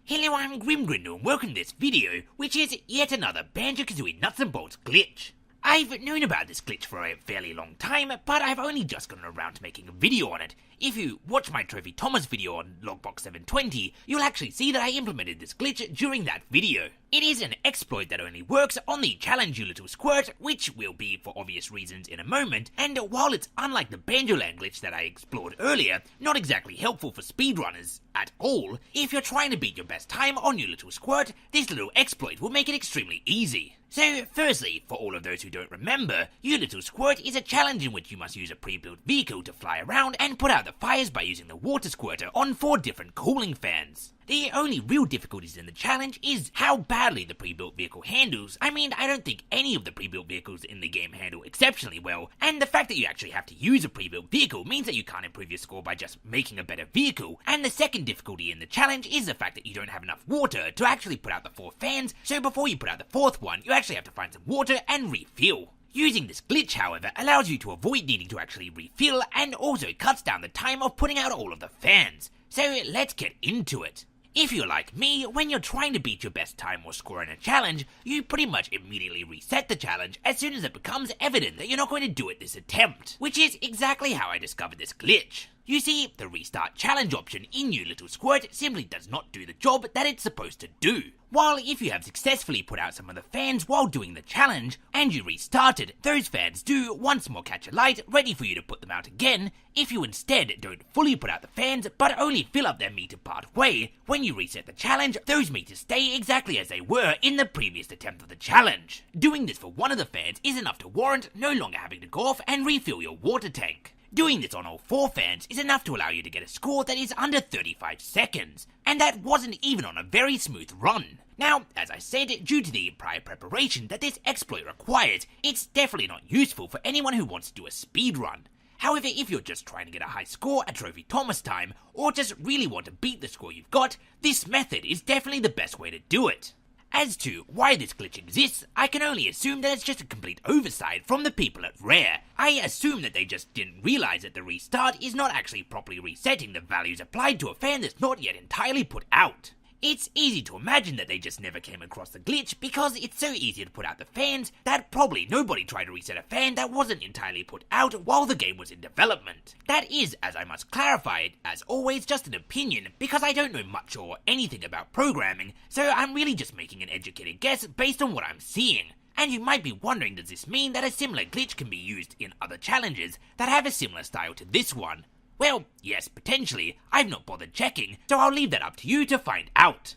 Hello, I'm Grindle and welcome to this video, which is yet another Banjo-Kazooie nuts and bolts glitch. I've known about this glitch for a fairly long time, but I've only just gotten around to making a video on it. If you watch my Trophy Thomas video on Logbox 720, you'll actually see that I implemented this glitch during that video. It is an exploit that only works on the challenge You Little Squirt, which will be for obvious reasons in a moment, and while it's unlike the Banjo-Land glitch that I explored earlier, not exactly helpful for speedrunners at all, if you're trying to beat your best time on You Little Squirt, this little exploit will make it extremely easy. So, firstly, for all of those who don't remember, You Little Squirt is a challenge in which you must use a pre-built vehicle to fly around and put out the fires by using the water squirter on 4 different cooling fans. The only real difficulties in the challenge is how badly the pre-built vehicle handles. I mean, I don't think any of the pre-built vehicles in the game handle exceptionally well, and the fact that you actually have to use a pre-built vehicle means that you can't improve your score by just making a better vehicle. And the second difficulty in the challenge is the fact that you don't have enough water to actually put out the 4 fans, so before you put out the 4th one, you actually have to find some water and refill. Using this glitch, however, allows you to avoid needing to actually refill and also cuts down the time of putting out all of the fans. So let's get into it. If you're like me, when you're trying to beat your best time or score in a challenge, you pretty much immediately reset the challenge as soon as it becomes evident that you're not going to do it this attempt, which is exactly how I discovered this glitch. You see, the restart challenge option in You Little Squirt simply does not do the job that it's supposed to do. While if you have successfully put out some of the fans while doing the challenge, and you restarted, those fans do once more catch a light, ready for you to put them out again. If you instead don't fully put out the fans, but only fill up their meter part way, when you reset the challenge, those meters stay exactly as they were in the previous attempt of the challenge. Doing this for one of the fans is enough to warrant no longer having to go off and refill your water tank. Doing this on all 4 fans is enough to allow you to get a score that is under 35 seconds, and that wasn't even on a very smooth run. Now, as I said, due to the prior preparation that this exploit requires, it's definitely not useful for anyone who wants to do a speed run. However, if you're just trying to get a high score at Trophy Thomas time, or just really want to beat the score you've got, this method is definitely the best way to do it. As to why this glitch exists, I can only assume that it's just a complete oversight from the people at Rare. I assume that they just didn't realize that the restart is not actually properly resetting the values applied to a fan that's not yet entirely put out. It's easy to imagine that they just never came across the glitch because it's so easy to put out the fans that probably nobody tried to reset a fan that wasn't entirely put out while the game was in development. That is, as I must clarify, as always, just an opinion because I don't know much or anything about programming, so I'm really just making an educated guess based on what I'm seeing. And you might be wondering, does this mean that a similar glitch can be used in other challenges that have a similar style to this one? Well, yes, potentially. I've not bothered checking, so I'll leave that up to you to find out.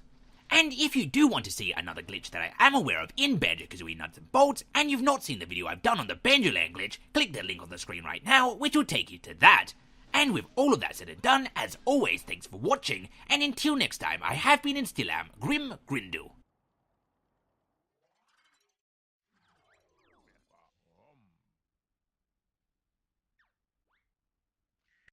And if you do want to see another glitch that I am aware of in Banjo-Kazooie Nuts and Bolts, and you've not seen the video I've done on the Banjo-Land glitch, click the link on the screen right now, which will take you to that. And with all of that said and done, as always, thanks for watching, and until next time, I have been and still am Grindle.